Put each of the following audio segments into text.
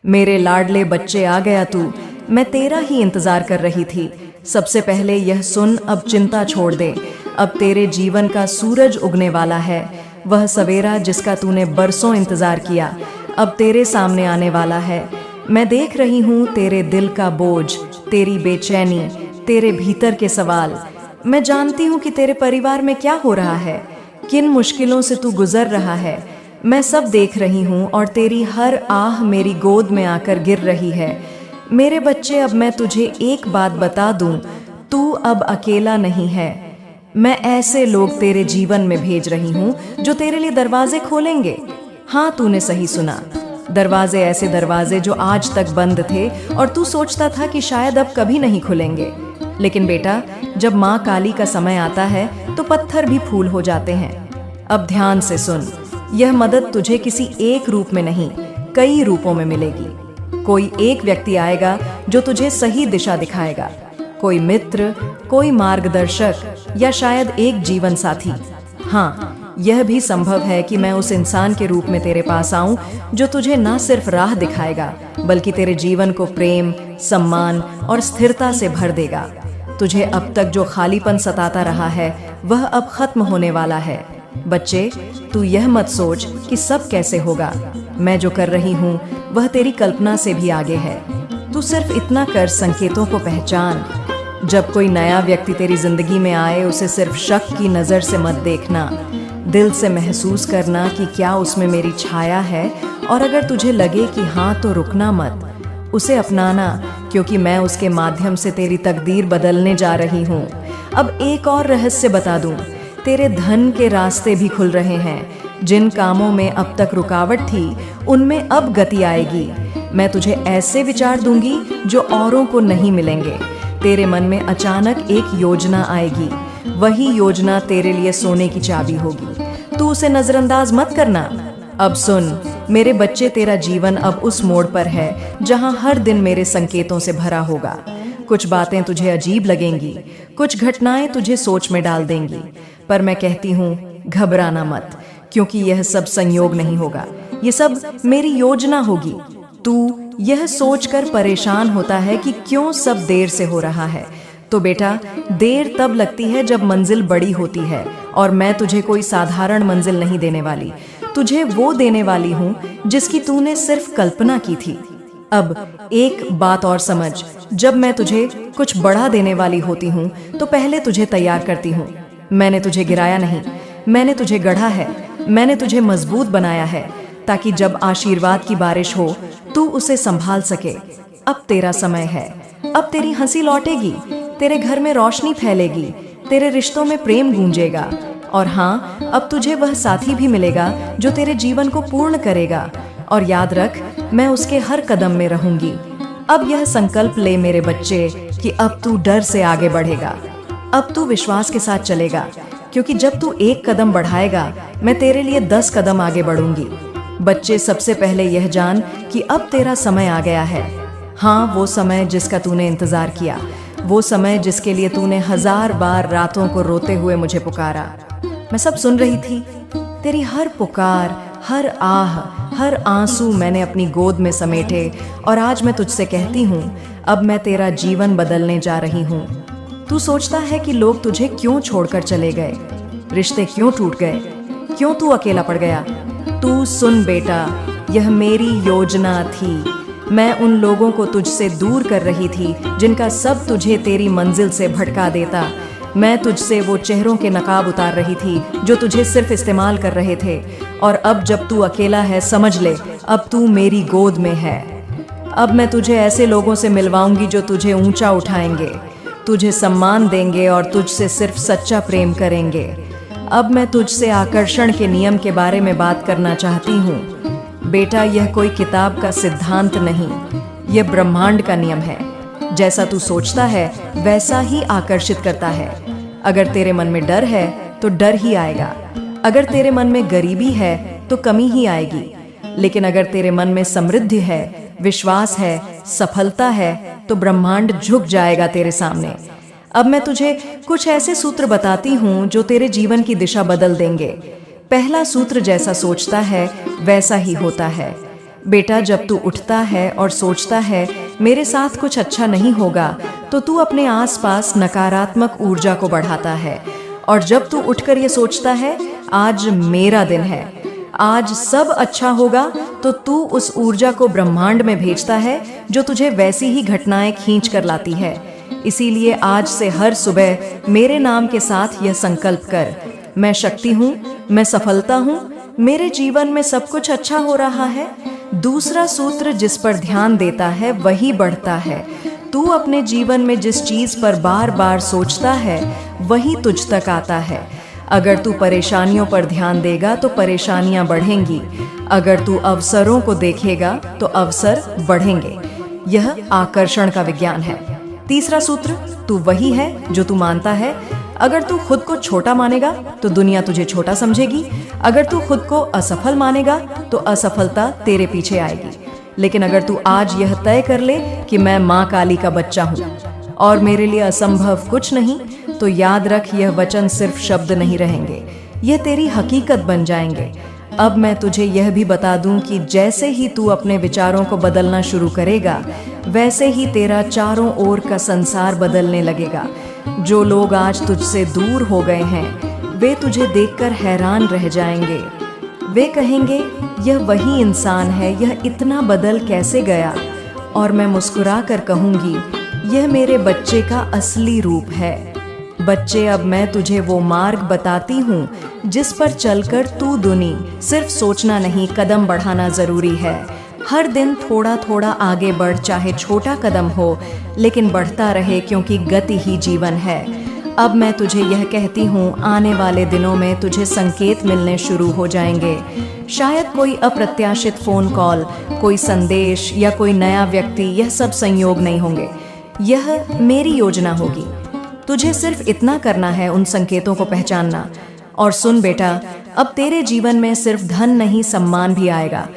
मेरे लाडले बच्चे, आ गया तू। मैं तेरा ही इंतजार कर रही थी। सबसे पहले यह सुन, अब चिंता छोड़ दे। अब तेरे जीवन का सूरज उगने वाला है। वह सवेरा जिसका तूने बरसों इंतजार किया, अब तेरे सामने आने वाला है। मैं देख रही हूँ तेरे दिल का बोझ, तेरी बेचैनी, तेरे भीतर के सवाल। मैं जानती हूँ कि तेरे परिवार में क्या हो रहा है, किन मुश्किलों से तू गुजर रहा है। मैं सब देख रही हूँ और तेरी हर आह मेरी गोद में आकर गिर रही है। मेरे बच्चे, अब मैं तुझे एक बात बता दूं, तू अब अकेला नहीं है। मैं ऐसे लोग तेरे जीवन में भेज रही हूँ जो तेरे लिए दरवाजे खोलेंगे। हाँ, तूने सही सुना, दरवाजे, ऐसे दरवाजे जो आज तक बंद थे और तू सोचता था कि शायद अब कभी नहीं खुलेंगे। लेकिन बेटा, जब माँ काली का समय आता है तो पत्थर भी फूल हो जाते हैं। अब ध्यान से सुन, यह मदद तुझे किसी एक रूप में नहीं, कई रूपों में मिलेगी। कोई एक व्यक्ति आएगा जो तुझे सही दिशा दिखाएगा, कोई मित्र, कोई मार्गदर्शक, या शायद एक जीवन साथी। हाँ, यह भी संभव है कि मैं उस इंसान के रूप में तेरे पास आऊं जो तुझे न सिर्फ राह दिखाएगा बल्कि तेरे जीवन को प्रेम, सम्मान और स्थिरता से भर देगा। तुझे अब तक जो खालीपन सताता रहा है वह अब खत्म होने वाला है। बच्चे, तू यह मत सोच कि सब कैसे होगा। मैं जो कर रही हूँ वह तेरी कल्पना से भी आगे है। तू सिर्फ इतना कर, संकेतों को पहचान। जब कोई नया व्यक्ति तेरी जिंदगी में आए, उसे सिर्फ शक की नज़र से मत देखना। दिल से महसूस करना कि क्या उसमें मेरी छाया है, और अगर तुझे लगे कि हाँ तो रुकना मत, उसे अपनाना, क्योंकि मैं उसके माध्यम से तेरी तकदीर बदलने जा रही हूँ। अब एक और रहस्य बता दूँ, तेरे धन के रास्ते भी खुल रहे हैं। जिन कामों में अब तक रुकावट थी उनमें अब गति आएगी। मैं तुझे ऐसे विचार दूंगी जो औरों को नहीं मिलेंगे। तेरे मन में अचानक एक योजना आएगी, वही योजना तेरे लिए सोने की चाबी होगी। तू उसे नजरअंदाज मत करना। अब सुन मेरे बच्चे, तेरा जीवन अब उस मोड़ पर है जहां हर दिन मेरे संकेतों से भरा होगा। कुछ बातें तुझे अजीब लगेंगी, कुछ घटनाएं तुझे सोच में डाल देंगी, पर मैं कहती हूँ घबराना मत, क्योंकि यह सब संयोग नहीं होगा, ये सब मेरी योजना होगी। तू यह सोचकर परेशान होता है कि क्यों सब देर से हो रहा है, तो बेटा, देर तब लगती है जब मंजिल बड़ी होती है, और मैं तुझे कोई साधारण मंजिल नहीं देने वाली। तुझे वो देने वाली हूँ जिसकी तूने सिर्फ कल्पना की थी। अब एक बात और समझ, जब मैं तुझे कुछ बड़ा देने वाली होती हूँ तो पहले तुझे तैयार करती हूँ। मैंने तुझे गिराया नहीं, मैंने तुझे गढ़ा है, मैंने तुझे मजबूत बनाया है, ताकि जब आशीर्वाद की बारिश हो तू उसे संभाल सके। अब तेरा समय है, अब तेरी हंसी लौटेगी, तेरे घर में रोशनी फैलेगी, तेरे रिश्तों में प्रेम गूंजेगा, और हाँ, अब तुझे वह साथी भी मिलेगा जो तेरे जीवन को पूर्ण करेगा। और याद रख, मैं उसके हर कदम में रहूंगी। अब यह संकल्प ले मेरे बच्चे कि अब तू डर से आगे बढ़ेगा, अब तू विश्वास के साथ चलेगा, क्योंकि जब तू एक कदम बढ़ाएगा मैं तेरे लिए 10 कदम आगे बढ़ूंगी। बच्चे, सबसे पहले यह जान कि अब तेरा समय आ गया है। हाँ, वो समय जिसका तूने इंतजार किया, वो समय जिसके लिए तूने 1000 बार रातों को रोते हुए मुझे पुकारा। मैं सब सुन रही थी, तेरी हर पुकार, हर आह, हर आंसू मैंने अपनी गोद में समेटे, और आज मैं तुझसे कहती हूँ, अब मैं तेरा जीवन बदलने जा रही हूँ। तू सोचता है कि लोग तुझे क्यों छोड़कर चले गए, रिश्ते क्यों टूट गए, क्यों तू अकेला पड़ गया। तू सुन बेटा, यह मेरी योजना थी। मैं उन लोगों को तुझसे दूर कर रही थी जिनका सब तुझे तेरी मंजिल से भटका देता। मैं तुझसे वो चेहरों के नकाब उतार रही थी जो तुझे सिर्फ इस्तेमाल कर रहे थे। और अब जब तू अकेला है, समझ ले, अब तू मेरी गोद में है। अब मैं तुझे ऐसे लोगों से मिलवाऊंगी जो तुझे ऊंचा उठाएंगे, तुझे सम्मान देंगे और तुझसे सिर्फ सच्चा प्रेम करेंगे। अब मैं तुझसे आकर्षण के नियम के बारे में बात करना चाहती हूँ। बेटा, यह कोई किताब का सिद्धांत नहीं, यह ब्रह्मांड का नियम है। जैसा तू सोचता है वैसा ही आकर्षित करता है। अगर तेरे मन में डर है तो डर ही आएगा, अगर तेरे मन में गरीबी है तो कमी ही आएगी, लेकिन अगर तेरे मन में समृद्धि है, विश्वास है, सफलता है, तो ब्रह्मांड झुक जाएगा तेरे सामने। अब मैं तुझे कुछ ऐसे सूत्र बताती हूँ जो तेरे जीवन की दिशा बदल देंगे। पहला सूत्र, जैसा सोचता है वैसा ही होता है। बेटा, जब तू उठता है और सोचता है मेरे साथ कुछ अच्छा नहीं होगा, तो तू अपने आसपास नकारात्मक ऊर्जा को बढ़ाता है। और जब तू उठकर ये सोचता है आज मेरा दिन है, आज सब अच्छा होगा, तो तू उस ऊर्जा को ब्रह्मांड में भेजता है जो तुझे वैसी ही घटनाएं खींच कर लाती है। इसीलिए आज से हर सुबह मेरे नाम के साथ यह संकल्प कर, मैं शक्ति हूँ, मैं सफलता हूँ, मेरे जीवन में सब कुछ अच्छा हो रहा है। दूसरा सूत्र, जिस पर ध्यान देता है वही बढ़ता है। तू अपने जीवन में जिस चीज पर बार बार सोचता है वही तुझ तक आता है। अगर तू परेशानियों पर ध्यान देगा तो परेशानियां बढ़ेंगी, अगर तू अवसरों को देखेगा तो अवसर बढ़ेंगे। यह आकर्षण का विज्ञान है। तीसरा सूत्र, तू वही है जो तू मानता है। अगर तू खुद को छोटा मानेगा तो दुनिया तुझे छोटा समझेगी, अगर तू खुद को असफल मानेगा तो असफलता तेरे पीछे आएगी। लेकिन अगर तू आज यह तय कर ले कि मैं माँ काली का बच्चा हूँ और मेरे लिए असंभव कुछ नहीं, तो याद रख, यह वचन सिर्फ शब्द नहीं रहेंगे, यह तेरी हकीकत बन जाएंगे। अब मैं तुझे यह भी बता दूं कि जैसे ही तू अपने विचारों को बदलना शुरू करेगा, वैसे ही तेरा चारों ओर का संसार बदलने लगेगा। जो लोग आज तुझसे दूर हो गए हैं, वे तुझे देखकर हैरान रह जाएंगे। वे कहेंगे, यह वही इंसान है, यह इतना बदल कैसे गया? और मैं मुस्कुरा कर कहूँगी, यह मेरे बच्चे का असली रूप है। बच्चे, अब मैं तुझे वो मार्ग बताती हूँ जिस पर चलकर तू दुनी। सिर्फ सोचना नहीं, कदम बढ़ाना जरूरी है। हर दिन थोड़ा थोड़ा आगे बढ़, चाहे छोटा कदम हो, लेकिन बढ़ता रहे, क्योंकि गति ही जीवन है। अब मैं तुझे यह कहती हूँ, आने वाले दिनों में तुझे संकेत मिलने शुरू हो जाएंगे। शायद कोई अप्रत्याशित फोन कॉल, कोई संदेश या कोई नया व्यक्ति, यह सब संयोग नहीं होंगे, यह मेरी योजना होगी। तुझे सिर्फ इतना करना है, उन संकेतों को पहचानना। और सुन बेटा, अब तेरे जीवन में सिर्फ धन नहीं, सम्मान भी आएगा।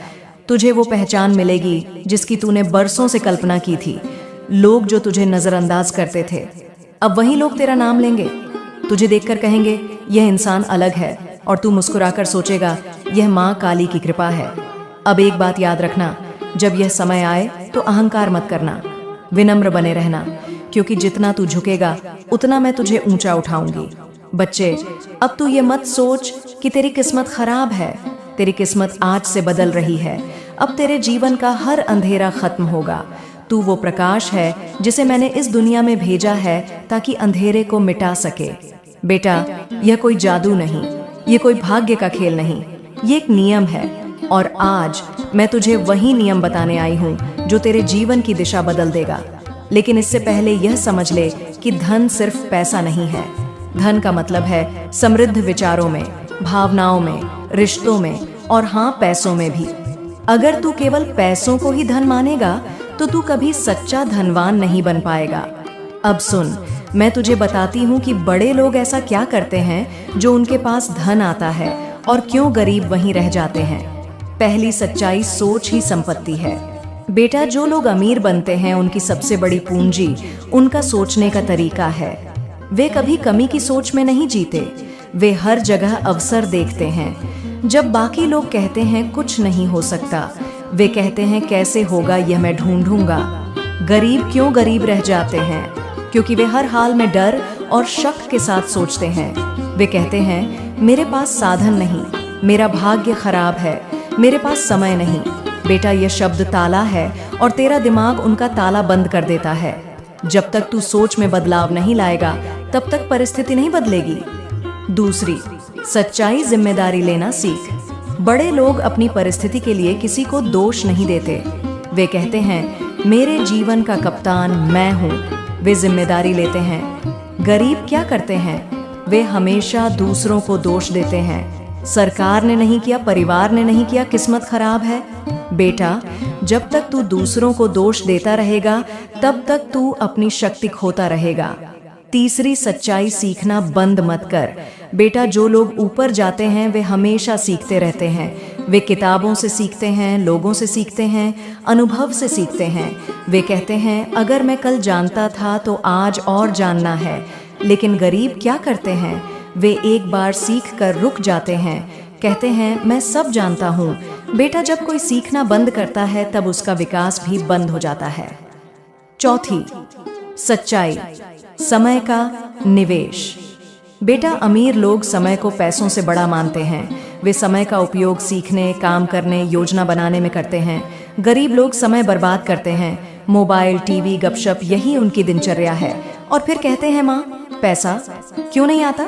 तुझे वो पहचान मिलेगी जिसकी तूने बरसों से कल्पना की थी। लोग जो तुझे नजरअंदाज करते थे, अब वही लोग तेरा नाम लेंगे। तुझे देखकर कहेंगे, यह इंसान अलग है, और तू मुस्कुराकर सोचेगा, यह माँ काली की कृपा है। अब एक बात याद रखना, जब यह समय आए तो अहंकार मत करना, विनम्र बने रहना, क्योंकि जितना तू झुकेगा उतना मैं तुझे ऊंचा उठाऊंगी। बच्चे, अब तू ये मत सोच कि तेरी किस्मत खराब है। तेरी किस्मत आज से बदल रही है। अब तेरे जीवन का हर अंधेरा खत्म होगा। तू वो प्रकाश है जिसे मैंने इस दुनिया में भेजा है ताकि अंधेरे को मिटा सके। बेटा, यह कोई जादू नहीं, ये कोई भाग्य का खेल नहीं, ये एक नियम है। और आज मैं तुझे वही नियम बताने आई हूँ जो तेरे जीवन की दिशा बदल देगा। लेकिन इससे पहले यह समझ ले कि धन सिर्फ पैसा नहीं है। धन का मतलब है समृद्ध विचारों में, भावनाओं में, रिश्तों में, और हाँ, पैसों में भी। अगर तू केवल पैसों को ही धन मानेगा तो तू कभी सच्चा धनवान नहीं बन पाएगा। अब सुन, मैं तुझे बताती हूँ कि बड़े लोग ऐसा क्या करते हैं जो उनके पास धन आता है, और क्यों गरीब वहीं रह जाते हैं। पहली सच्चाई, सोच ही संपत्ति है। बेटा, जो लोग अमीर बनते हैं उनकी सबसे बड़ी पूंजी उनका सोचने का तरीका है। वे कभी कमी की सोच में नहीं जीते, वे हर जगह अवसर देखते हैं। जब बाकी लोग कहते हैं कुछ नहीं हो सकता, वे कहते हैं कैसे होगा, यह मैं ढूंढूंगा। गरीब क्यों गरीब रह जाते हैं? क्योंकि वे हर हाल में डर और शक के साथ सोचते हैं। वे कहते हैं, मेरे पास साधन नहीं, मेरा भाग्य खराब है, मेरे पास समय नहीं। बेटा, यह शब्द ताला है और तेरा दिमाग उनका ताला बंद कर देता है। जब तक तू सोच में बदलाव नहीं लाएगा, तब तक परिस्थिति नहीं बदलेगी। दूसरी सच्चाई, जिम्मेदारी लेना सीख। बड़े लोग अपनी परिस्थिति के लिए किसी को दोष नहीं देते। वे कहते हैं, मेरे जीवन का कप्तान मैं हूँ। वे जिम्मेदारी लेते हैं। गरीब क्या करते हैं? वे हमेशा दूसरों को दोष देते हैं। सरकार ने नहीं किया, परिवार ने नहीं किया, किस्मत खराब है। बेटा, जब तक तू दूसरों को दोष देता रहेगा, तब तक तू अपनी शक्ति खोता रहेगा। तीसरी सच्चाई, सीखना बंद मत कर। बेटा, जो लोग ऊपर जाते हैं वे हमेशा सीखते रहते हैं। वे किताबों से सीखते हैं, लोगों से सीखते हैं, अनुभव से सीखते हैं। वे कहते हैं, अगर मैं कल जानता था तो आज और जानना है। लेकिन गरीब क्या करते हैं? वे एक बार सीख कर रुक जाते हैं, कहते हैं मैं सब जानता हूँ। बेटा, जब कोई सीखना बंद करता है तब उसका विकास भी बंद हो जाता है। चौथी सच्चाई, समय का निवेश। बेटा, अमीर लोग समय को पैसों से बड़ा मानते हैं। वे समय का उपयोग सीखने, काम करने, योजना बनाने में करते हैं। गरीब लोग समय बर्बाद करते हैं। मोबाइल, टीवी, गपशप, यही उनकी दिनचर्या है। और फिर कहते हैं माँ, पैसा क्यों नहीं आता?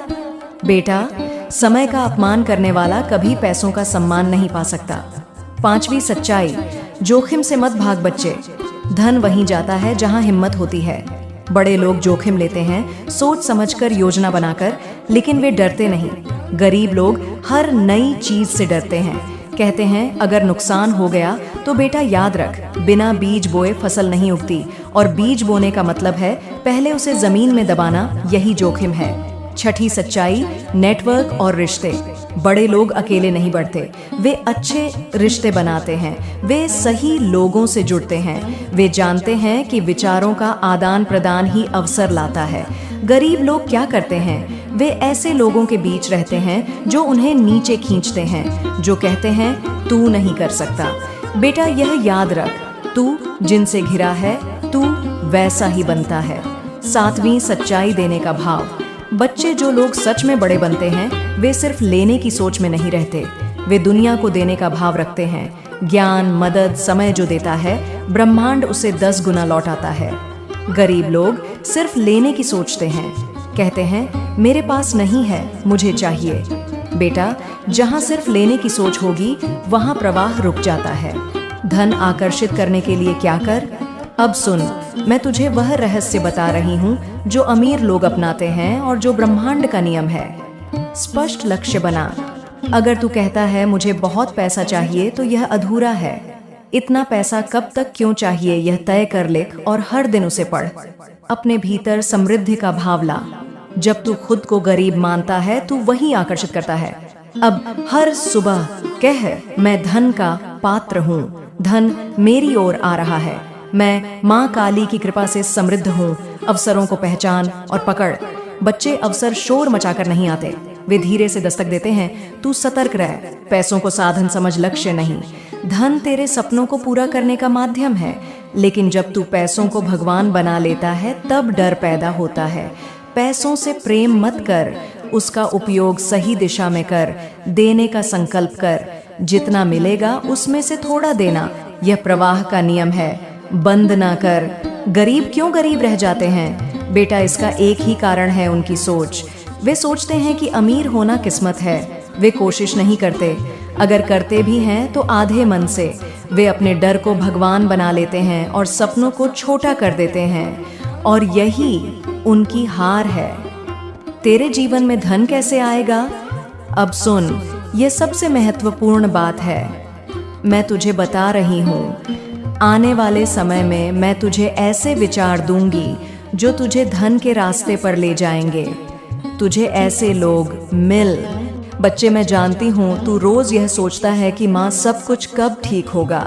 बेटा, समय का अपमान करने वाला कभी पैसों का सम्मान नहीं पा सकता। पांचवी सच्चाई, जोखिम से मत भाग बच्चे। धन वहीं जाता है जहां हिम्मत होती है। बड़े लोग जोखिम लेते हैं, सोच समझकर, योजना बनाकर, लेकिन वे डरते नहीं। गरीब लोग हर नई चीज से डरते हैं। कहते हैं अगर नुकसान हो गया तो बेटा याद रख, बिना बीज बोए फसल नहीं उगती, और बीज बोने का मतलब है पहले उसे जमीन में दबाना। यही जोखिम है। छठी सच्चाई, नेटवर्क और रिश्ते। बड़े लोग अकेले नहीं बढ़ते, वे अच्छे रिश्ते बनाते हैं। वे सही लोगों से जुड़ते हैं। वे जानते हैं कि विचारों का आदान प्रदान ही अवसर लाता है। गरीब लोग क्या करते हैं? वे ऐसे लोगों के बीच रहते हैं जो उन्हें नीचे खींचते हैं, जो कहते हैं तू नहीं कर सकता। बेटा, यह याद रख, तू जिनसे घिरा है तू वैसा ही बनता है। सातवीं सच्चाई, देने का भाव। बच्चे, जो लोग सच में बड़े बनते हैं वे सिर्फ लेने की सोच में नहीं रहते, वे दुनिया को देने का भाव रखते हैं। ज्ञान, मदद, समय जो देता है ब्रह्मांड उसे 10 गुना लौटाता है। गरीब लोग सिर्फ लेने की सोचते हैं, कहते हैं मेरे पास नहीं है, मुझे चाहिए। बेटा, जहाँ सिर्फ लेने की सोच होगी वहाँ प्रवाह रुक जाता है। धन आकर्षित करने के लिए क्या कर? अब सुन, मैं तुझे वह रहस्य बता रही हूँ जो अमीर लोग अपनाते हैं और जो ब्रह्मांड का नियम है। स्पष्ट लक्ष्य बना। अगर तू कहता है मुझे बहुत पैसा चाहिए तो यह अधूरा है। इतना पैसा कब तक क्यों चाहिए यह तय कर लिख और हर दिन उसे पढ़। अपने भीतर समृद्धि का भाव ला। जब तू खुद को गरीब मानता है तू वही आकर्षित करता है। अब हर सुबह कह, मैं धन का पात्र हूँ, धन मेरी ओर आ रहा है। मैं माँ काली की कृपा से समृद्ध हूँ। अवसरों को पहचान और पकड़। बच्चे, अवसर शोर मचाकर नहीं आते, वे धीरे से दस्तक देते हैं। तू सतर्क रह। पैसों को साधन समझ, लक्ष्य नहीं। धन तेरे सपनों को पूरा करने का माध्यम है, लेकिन जब तू पैसों को भगवान बना लेता है तब डर पैदा होता है। पैसों से प्रेम मत कर, उसका उपयोग सही दिशा में कर। देने का संकल्प कर, जितना मिलेगा उसमें से थोड़ा देना। यह प्रवाह का नियम है, बंद ना कर। गरीब क्यों गरीब रह जाते हैं? बेटा, इसका एक ही कारण है, उनकी सोच। वे सोचते हैं कि अमीर होना किस्मत है। वे कोशिश नहीं करते, अगर करते भी हैं तो आधे मन से। वे अपने डर को भगवान बना लेते हैं और सपनों को छोटा कर देते हैं, और यही उनकी हार है। तेरे जीवन में धन कैसे आएगा? अब सुन, यह सबसे महत्वपूर्ण बात है। मैं तुझे बता रही हूँ, आने वाले समय में मैं तुझे ऐसे विचार दूंगी जो तुझे धन के रास्ते पर ले जाएंगे। तुझे ऐसे लोग मिल। बच्चे, मैं जानती हूँ तू रोज यह सोचता है कि माँ सब कुछ कब ठीक होगा,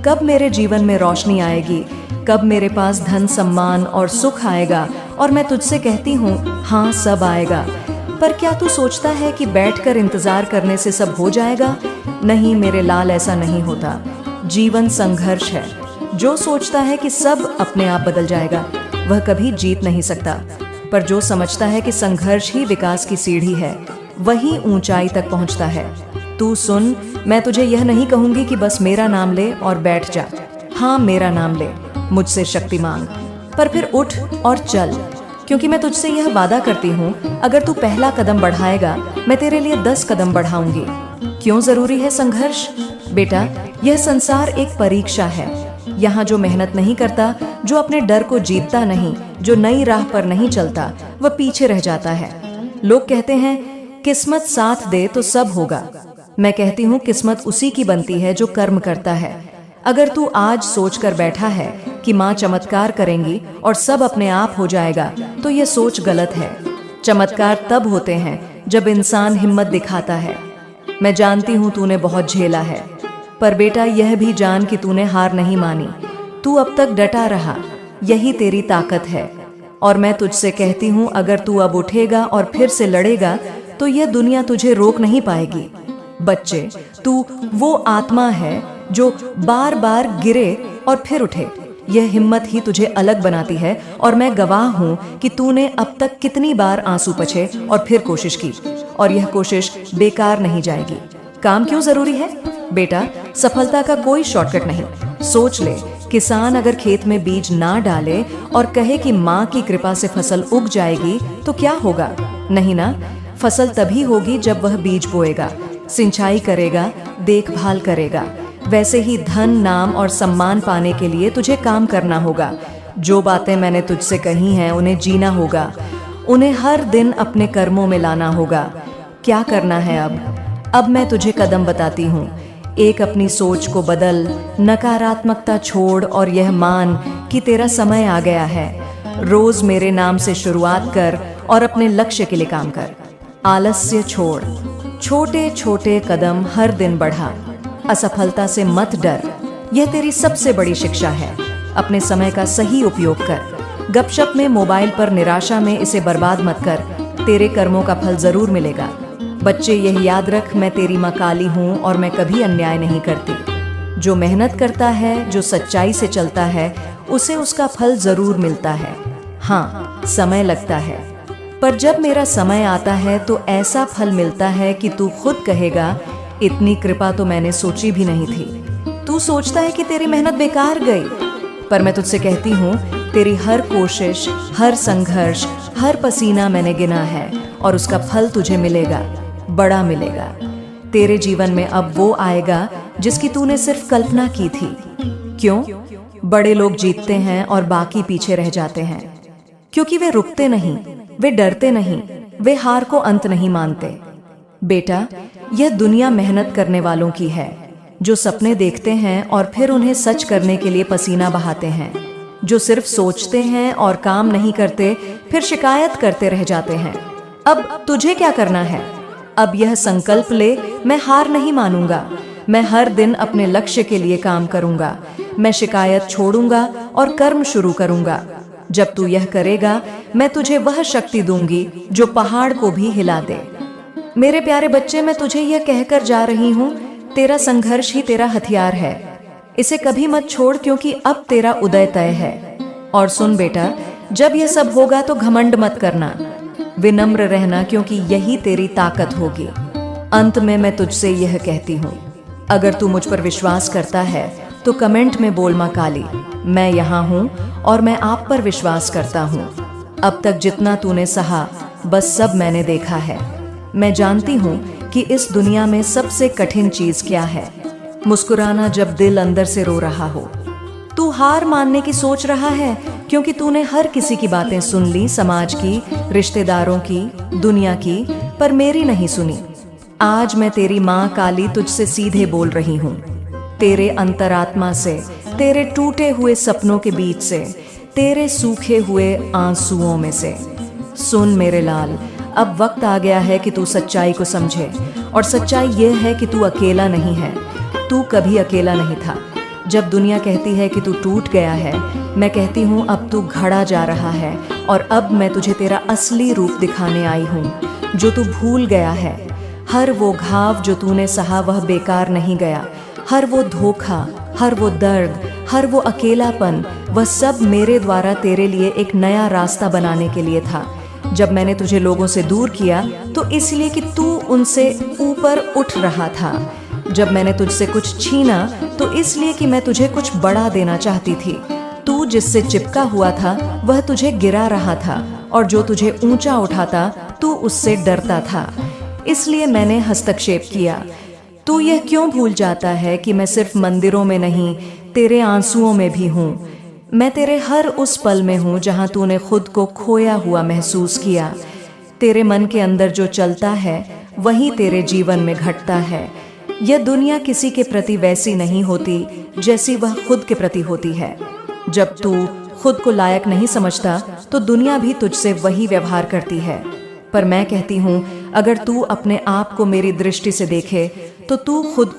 कब मेरे जीवन में रोशनी आएगी, कब मेरे पास धन, सम्मान और सुख आएगा। और मैं तुझसे कहती हूँ हाँ, सब आएगा। पर क्या तू सोचता है कि बैठकर इंतजार करने से सब हो जाएगा? नहीं मेरे लाल, ऐसा नहीं होता। जीवन संघर्ष है। जो सोचता है कि सब अपने आप बदल जाएगा वह कभी जीत नहीं सकता, पर जो समझता है कि संघर्ष ही विकास की सीढ़ी है वही ऊंचाई तक पहुंचता है। तू सुन, मैं तुझे यह नहीं कहूंगी कि बस मेरा नाम ले और बैठ जा। हाँ, मेरा नाम ले, मुझसे शक्ति मांग, पर फिर उठ और चल, क्योंकि मैं तुझसे यह वादा करती हूँ अगर तू पहला कदम बढ़ाएगा मैं तेरे लिए 10 कदम बढ़ाऊंगी। क्यों जरूरी है संघर्ष? बेटा, यह संसार एक परीक्षा है। यहाँ जो मेहनत नहीं करता, जो अपने डर को जीतता नहीं, जो नई राह पर नहीं चलता, वह पीछे रह जाता है। लोग कहते हैं किस्मत साथ दे तो सब होगा। मैं कहती हूँ किस्मत उसी की बनती है जो कर्म करता है। अगर तू आज सोचकर बैठा है कि माँ चमत्कार करेंगी और सब अपने आप हो जाएगा, तो यह सोच गलत है। चमत्कार तब होते हैं जब इंसान हिम्मत दिखाता है। मैं जानती हूँ तूने बहुत झेला है, पर बेटा यह भी जान कि तूने हार नहीं मानी। तू अब तक डटा रहा, यही तेरी ताकत है। और मैं तुझसे कहती हूँ अगर तू अब उठेगा और फिर से लड़ेगा तो यह दुनिया तुझे रोक नहीं पाएगी। बच्चे, तू वो आत्मा है जो बार बार गिरे और फिर उठे। यह हिम्मत ही तुझे अलग बनाती है और मैं गवाह हूँ कि तूने अब तक कितनी बार आंसू पछे और फिर कोशिश की, और यह कोशिश बेकार नहीं जाएगी। काम क्यों जरूरी है? बेटा, सफलता का कोई शॉर्टकट नहीं। सोच ले, किसान अगर खेत में बीज ना डाले और कहे कि माँ की कृपा से फसल उग जाएगी तो क्या होगा? नहीं ना, फसल तभी होगी जब वह बीज बोएगा, सिंचाई करेगा, देखभाल करेगा। वैसे ही धन, नाम और सम्मान पाने के लिए तुझे काम करना होगा। जो बातें मैंने तुझसे कही हैं उन्हें जीना होगा, उन्हें हर दिन अपने कर्मों में लाना होगा। क्या करना है अब मैं तुझे कदम बताती हूँ। एक, अपनी सोच को बदल, नकारात्मकता छोड़ और यह मान कि तेरा समय आ गया है। रोज मेरे नाम से शुरुआत कर और अपने लक्ष्य के लिए काम कर। आलस्य छोड़, छोटे छोटे कदम हर दिन बढ़ा। असफलता से मत डर, यह तेरी सबसे बड़ी शिक्षा है। अपने समय का सही उपयोग कर। गपशप में, मोबाइल पर, निराशा में इसे बर्बाद मत कर। तेरे कर्मों का फल जरूर मिलेगा। बच्चे, यह याद रख, मैं तेरी माँ काली हूँ और मैं कभी अन्याय नहीं करती। जो मेहनत करता है, जो सच्चाई से चलता है, उसे उसका फल जरूर मिलता है। हाँ, समय लगता है, पर जब मेरा समय आता है तो ऐसा फल मिलता है कि तू खुद कहेगा, इतनी कृपा तो मैंने सोची भी नहीं थी। तू सोचता है कि तेरी मेहनत बेकार गई, पर मैं तुझसे कहती हूँ, तेरी हर कोशिश, हर संघर्ष, हर पसीना मैंने गिना है और उसका फल तुझे मिलेगा, बड़ा मिलेगा। तेरे जीवन में अब वो आएगा जिसकी तूने सिर्फ कल्पना की थी। क्यों? बड़े लोग जीतते हैं और बाकी पीछे रह जाते हैं, क्योंकि वे रुकते नहीं, वे डरते नहीं, वे हार को अंत नहीं मानते। बेटा, यह दुनिया मेहनत करने वालों की है, जो सपने देखते हैं और फिर उन्हें सच करने के लिए पसीना बहाते हैं, जो सिर्फ सोचते हैं और काम नहीं करते, फिर शिकायत करते रह जाते हैं। अब तुझे क्या करना है? अब यह संकल्प ले, मैं हार नहीं मानूंगा। मैं हर दिन अपने लक्ष्य के लिए काम करूंगा। मैं शिकायत छोड़ूंगा और कर्म शुरू करूंगा। जब तू यह करेगा, मैं तुझे वह शक्ति दूंगी जो पहाड़ को भी हिला दे। मेरे प्यारे बच्चे, मैं तुझे यह कहकर जा रही हूँ, तेरा संघर्ष ही तेरा हथियार है। इसे कभी मत छोड़, क्योंकि अब तेरा उदय तय है। और सुन बेटा, जब यह सब होगा तो घमंड मत करना, विनम्र रहना, क्योंकि यही तेरी ताकत होगी। अंत में मैं तुझसे यह कहती हूँ, अगर तू मुझ पर विश्वास करता है तो कमेंट में बोल, माँ काली, मैं यहाँ हूँ और मैं आप पर विश्वास करता हूँ। अब तक जितना तूने सहा, बस सब मैंने देखा है। मैं जानती हूँ कि इस दुनिया में सबसे कठिन चीज क्या है। मुस्कुराना जब दिल अंदर से रो रहा हो। तू हार मानने की सोच रहा है क्योंकि तूने हर किसी की बातें सुन ली, समाज की, रिश्तेदारों की, दुनिया की, पर मेरी नहीं सुनी। आज मैं तेरी माँ काली तुझसे सीधे बोल रही हूँ, तेरे अंतरात्मा से, तेरे टूटे हुए सपनों के बीच से, तेरे सूखे हुए आंसुओं में से। सुन मेरे लाल, अब वक्त आ गया है कि तू सच्चाई को समझे, और सच्चाई यह है कि तू अकेला नहीं है। तू कभी अकेला नहीं था। जब दुनिया कहती है कि तू टूट गया है, मैं कहती हूँ अब तू घड़ा जा रहा है, और अब मैं तुझे तेरा असली रूप दिखाने आई हूँ, जो तू भूल गया है। हर वो घाव जो तूने सहा वह बेकार नहीं गया। हर वो धोखा, हर वो दर्द, हर वो अकेलापन, वह सब मेरे द्वारा तेरे लिए एक नया रास्ता बनाने के लिए था। जब मैंने तुझे लोगों से दूर किया तो इसलिए कि तू उनसे ऊपर उठ रहा था। जब मैंने तुझसे कुछ छीना तो इसलिए कि मैं तुझे कुछ बड़ा देना चाहती थी। तू जिससे चिपका हुआ था वह तुझे गिरा रहा था, और जो तुझे ऊंचा उठाता तू उससे डरता था। इसलिए मैंने हस्तक्षेप किया। तू यह क्यों भूल जाता है कि मैं सिर्फ मंदिरों में नहीं, तेरे आंसुओं में भी हूँ। मैं तेरे हर उस पल में हूँ जहाँ तूने खुद को खोया हुआ महसूस किया। तेरे मन के अंदर जो चलता है वही तेरे जीवन में घटता है। यह दुनिया किसी के प्रति वैसी नहीं होती जैसी वह खुद के प्रति होती है। जब तू खुद को लायक नहीं समझता तो दुनिया भी तुझसे वही व्यवहार करती है। पर मैं कहती हूँ, अगर तू अपने आप को मेरी दृष्टि से देखे तो तू खुद